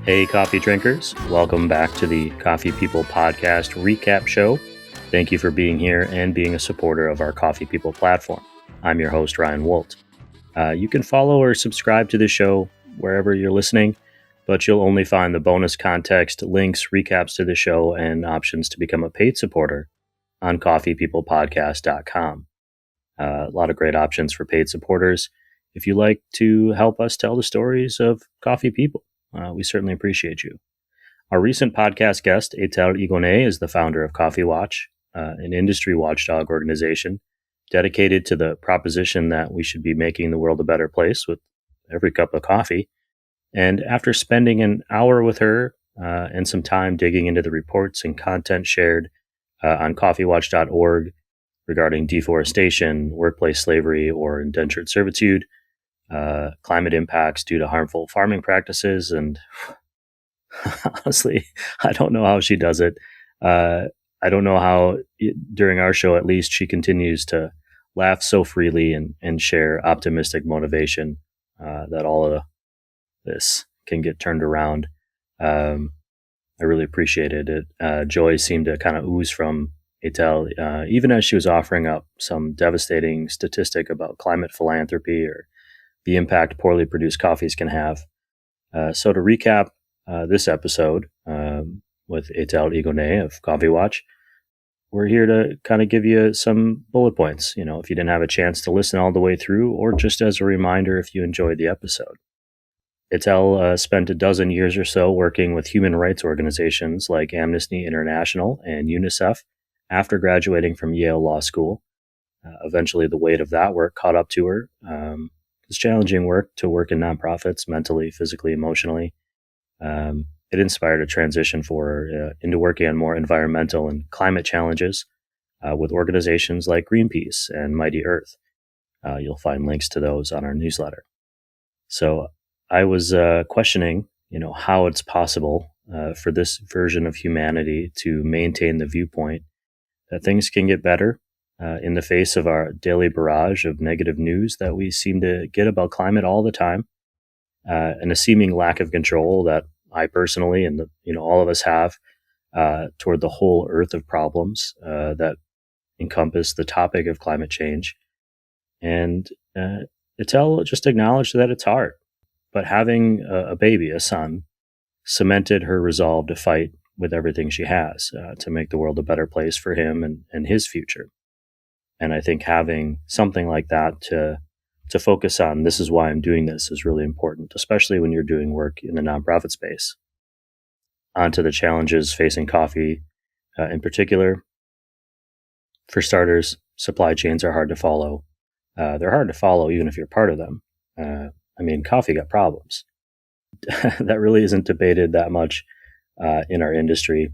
Hey, coffee drinkers. Welcome back to the Coffee People Podcast Recap Show. Thank you for being here and being a supporter of our Coffee People platform. I'm your host, Ryan Woldt. You can follow or subscribe to the show wherever you're listening, but you'll only find the bonus context, links, recaps to the show, and options to become a paid supporter on coffeepeoplepodcast.com. A lot of great options for paid supporters if you like to help us tell the stories of coffee people. We certainly appreciate you. Our recent podcast guest, Etelle Higonnet, is the founder of Coffee Watch, an industry watchdog organization dedicated to the proposition that we should be making the world a better place with every cup of coffee. And after spending an hour with her and some time digging into the reports and content shared on coffeewatch.org regarding deforestation, workplace slavery, or indentured servitude, climate impacts due to harmful farming practices, and honestly, I don't know how she does it. I don't know how, during our show at least, she continues to laugh so freely and share optimistic motivation that all of this can get turned around. I really appreciated it. Joy seemed to kind of ooze from Etelle, even as she was offering up some devastating statistic about climate philanthropy or the impact poorly produced coffees can have. So to recap this episode with Etelle Higonnet of Coffee Watch, we're here to kind of give you some bullet points, if you didn't have a chance to listen all the way through, or just as a reminder if you enjoyed the episode. Etelle spent a dozen years or so working with human rights organizations like Amnesty International and UNICEF after graduating from Yale Law School. Eventually, the weight of that work caught up to her. It's challenging work to work in nonprofits, mentally, physically, emotionally. It inspired a transition for her into working on more environmental and climate challenges with organizations like Greenpeace and Mighty Earth. You'll find links to those on our newsletter. So I was questioning, how it's possible for this version of humanity to maintain the viewpoint that things can get better in the face of our daily barrage of negative news that we seem to get about climate all the time, and a seeming lack of control that I personally and all of us have toward the whole earth of problems that encompass the topic of climate change. And Etelle just acknowledged that it's hard, but having a baby, a son, cemented her resolve to fight with everything she has to make the world a better place for him and his future. And I think having something like that to focus on, this is why I'm doing this, is really important, especially when you're doing work in the nonprofit space. Onto the challenges facing coffee in particular. For starters, supply chains are hard to follow. They're hard to follow even if you're part of them. Coffee got problems. That really isn't debated that much in our industry.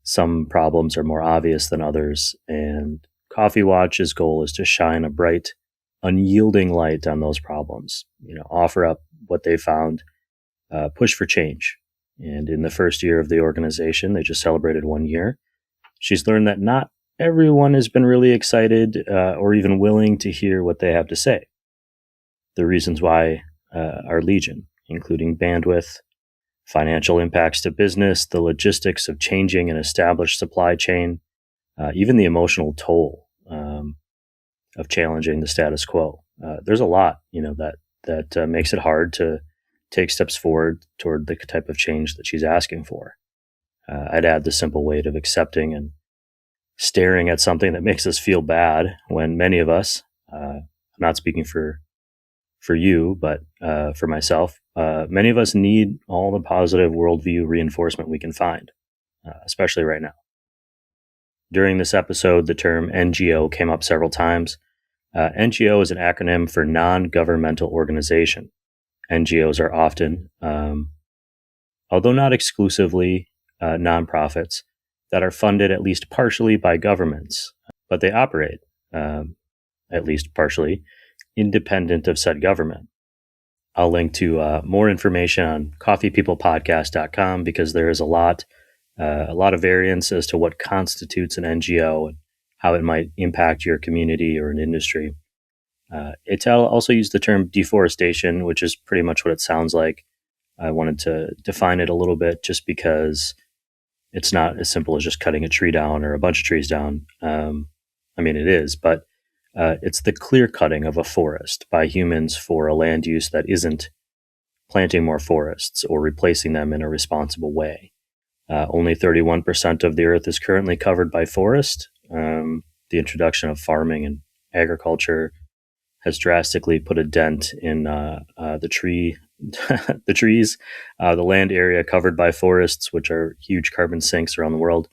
Some problems are more obvious than others, and Coffee Watch's goal is to shine a bright, unyielding light on those problems. Offer up what they found, push for change. And in the first year of the organization, they just celebrated 1 year. She's learned that not everyone has been really excited or even willing to hear what they have to say. The reasons why are legion, including bandwidth, financial impacts to business, the logistics of changing an established supply chain, even the emotional toll of challenging the status quo. There's a lot, that makes it hard to take steps forward toward the type of change that she's asking for. I'd add the simple weight of accepting and staring at something that makes us feel bad when many of us, I'm not speaking for you, but for myself, many of us need all the positive worldview reinforcement we can find, especially right now. During this episode, the term NGO came up several times. NGO is an acronym for non-governmental organization. NGOs are often, although not exclusively, nonprofits that are funded at least partially by governments, but they operate, at least partially, independent of said government. I'll link to more information on coffeepeoplepodcast.com because there is a lot of variance as to what constitutes an NGO and how it might impact your community or an industry. Etelle also used the term deforestation, which is pretty much what it sounds like. I wanted to define it a little bit just because it's not as simple as just cutting a tree down or a bunch of trees down. I mean, it is, but it's the clear cutting of a forest by humans for a land use that isn't planting more forests or replacing them in a responsible way. Only 31% of the earth is currently covered by forest. The introduction of farming and agriculture has drastically put a dent in the trees, the land area covered by forests, which are huge carbon sinks around the world.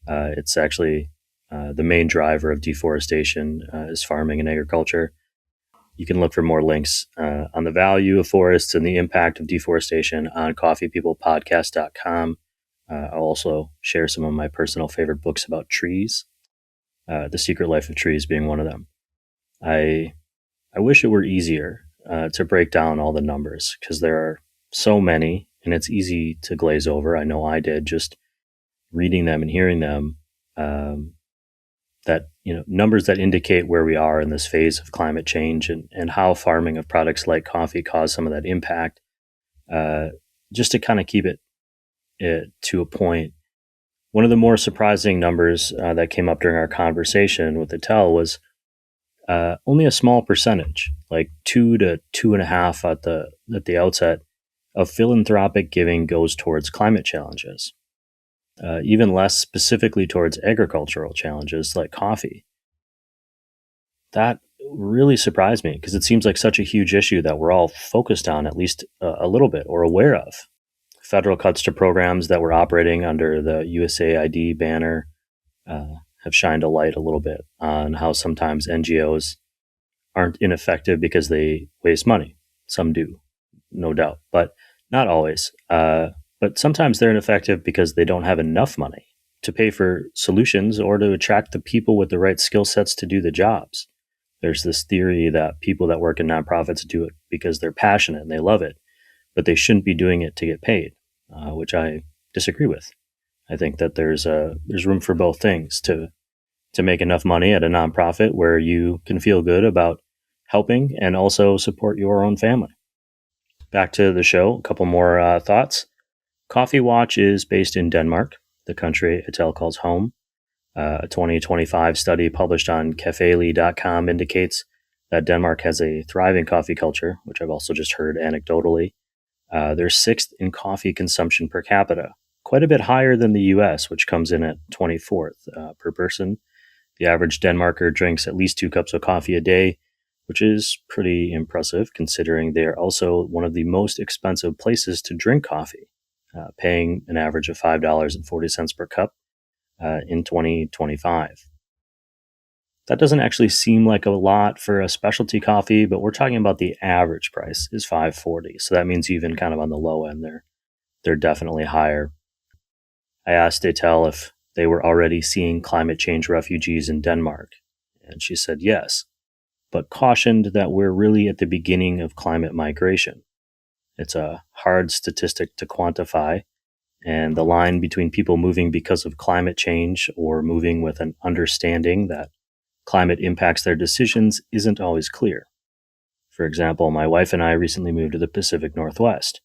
It's actually the main driver of deforestation is farming and agriculture. You can look for more links on the value of forests and the impact of deforestation on coffeepeoplepodcast.com. I'll also share some of my personal favorite books about trees, The Secret Life of Trees being one of them. I wish it were easier to break down all the numbers because there are so many and it's easy to glaze over. I know I did just reading them and hearing them. That numbers that indicate where we are in this phase of climate change and how farming of products like coffee cause some of that impact. Just to kind of keep it to a point, one of the more surprising numbers that came up during our conversation with Etelle was only a small percentage, like 2 to 2.5 at the outset, of philanthropic giving goes towards climate challenges. Even less specifically towards agricultural challenges like coffee. That really surprised me because it seems like such a huge issue that we're all focused on at least a little bit or aware of. Federal cuts to programs that were operating under the USAID banner have shined a light a little bit on how sometimes NGOs aren't ineffective because they waste money. Some do, no doubt, but not always. But sometimes they're ineffective because they don't have enough money to pay for solutions or to attract the people with the right skill sets to do the jobs. There's this theory that people that work in nonprofits do it because they're passionate and they love it, but they shouldn't be doing it to get paid, which I disagree with. I think that there's room for both things to make enough money at a nonprofit where you can feel good about helping and also support your own family. Back to the show, a couple more thoughts. Coffee Watch is based in Denmark, the country Etelle calls home. A 2025 study published on cafeli.com indicates that Denmark has a thriving coffee culture, which I've also just heard anecdotally. They're sixth in coffee consumption per capita, quite a bit higher than the US, which comes in at 24th per person. The average Denmarker drinks at least 2 cups of coffee a day, which is pretty impressive considering they are also one of the most expensive places to drink coffee. Paying an average of $5.40 per cup in 2025. That doesn't actually seem like a lot for a specialty coffee, but we're talking about the average price is $5.40. So that means even kind of on the low end, they're definitely higher. I asked Etelle if they were already seeing climate change refugees in Denmark, and she said yes, but cautioned that we're really at the beginning of climate migration. It's a hard statistic to quantify, and the line between people moving because of climate change or moving with an understanding that climate impacts their decisions isn't always clear. For example, my wife and I recently moved to the Pacific Northwest.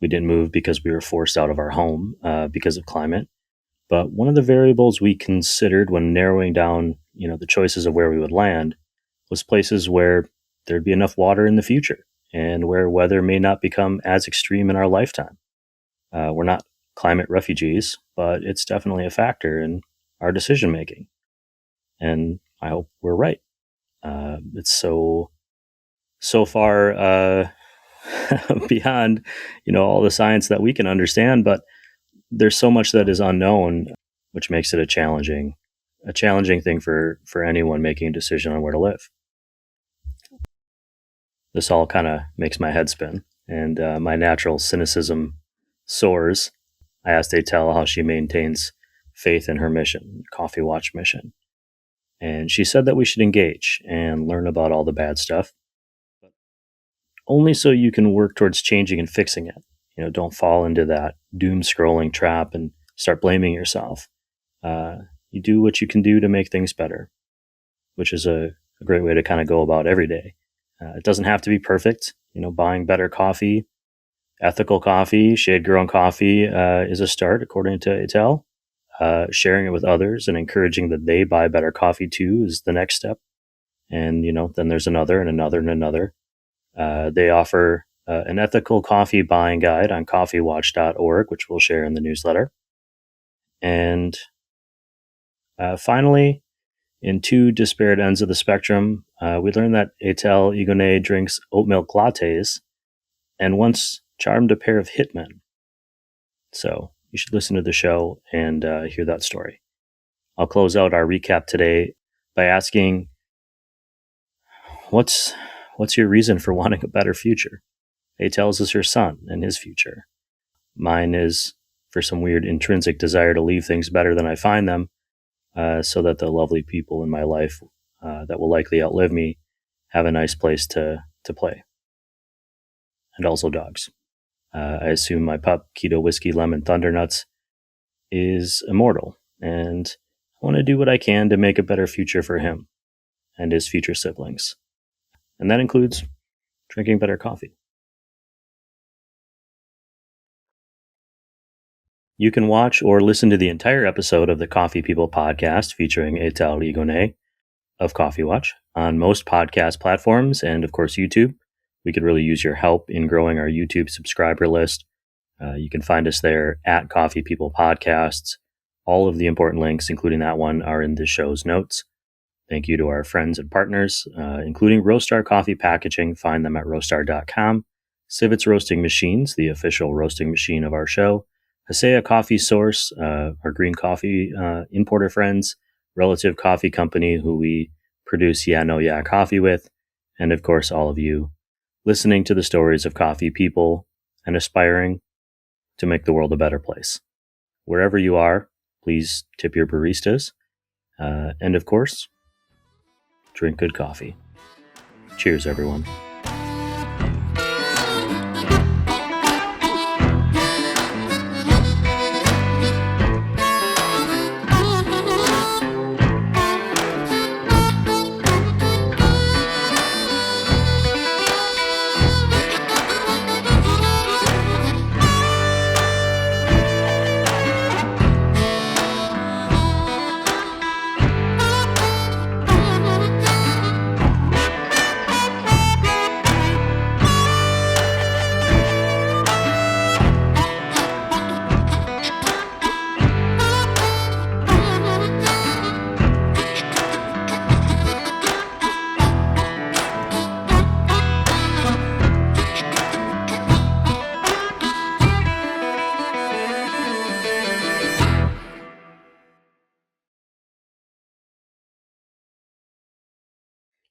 We didn't move because we were forced out of our home because of climate, but one of the variables we considered when narrowing down, the choices of where we would land was places where there'd be enough water in the future and where weather may not become as extreme in our lifetime. We're not climate refugees, but it's definitely a factor in our decision making. And I hope we're right. It's so far beyond, all the science that we can understand, but there's so much that is unknown, which makes it a challenging thing for anyone making a decision on where to live. This all kind of makes my head spin, and my natural cynicism soars. I asked Etelle how she maintains faith in her mission, Coffee Watch mission. And she said that we should engage and learn about all the bad stuff, but only so you can work towards changing and fixing it. Don't fall into that doom scrolling trap and start blaming yourself. You do what you can do to make things better, which is a great way to kind of go about every day. It doesn't have to be perfect. Buying better coffee Ethical coffee, shade-grown coffee is a start, according to Etelle. Sharing it with others and encouraging that they buy better coffee too is the next step. And, then there's another and another and another. They offer an ethical coffee buying guide on coffeewatch.org, which we'll share in the newsletter. And finally, in two disparate ends of the spectrum, we learned that Etelle Higonnet drinks oat milk lattes and once charmed a pair of hitmen. So you should listen to the show and hear that story. I'll close out our recap today by asking, what's your reason for wanting a better future? Etelle's is her son and his future. Mine is for some weird intrinsic desire to leave things better than I find them, so that the lovely people in my life that will likely outlive me have a nice place to play. And also dogs. I assume my pup, Keto Whiskey Lemon Thundernuts, is immortal, and I want to do what I can to make a better future for him and his future siblings. And that includes drinking better coffee. You can watch or listen to the entire episode of the Coffee People podcast featuring Etelle Higonnet of Coffee Watch on most podcast platforms and, of course, YouTube. We could really use your help in growing our YouTube subscriber list. You can find us there at Coffee People Podcasts. All of the important links, including that one, are in this show's notes. Thank you to our friends and partners, including Roastar Coffee Packaging. Find them at roastar.com. Sivetz Roasting Machines, the official roasting machine of our show. Hacea Coffee Source, our green coffee importer friends. Relative Coffee Company, who we produce Yeah No Yeah coffee with. And of course, all of you listening to the stories of coffee people and aspiring to make the world a better place. Wherever you are, please tip your baristas. And of course, drink good coffee. Cheers, everyone.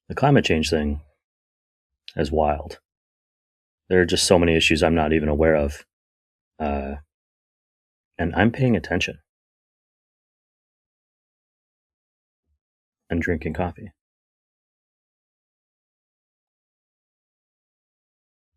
The climate change thing is wild. There are just so many issues I'm not even aware of. And I'm paying attention and drinking coffee.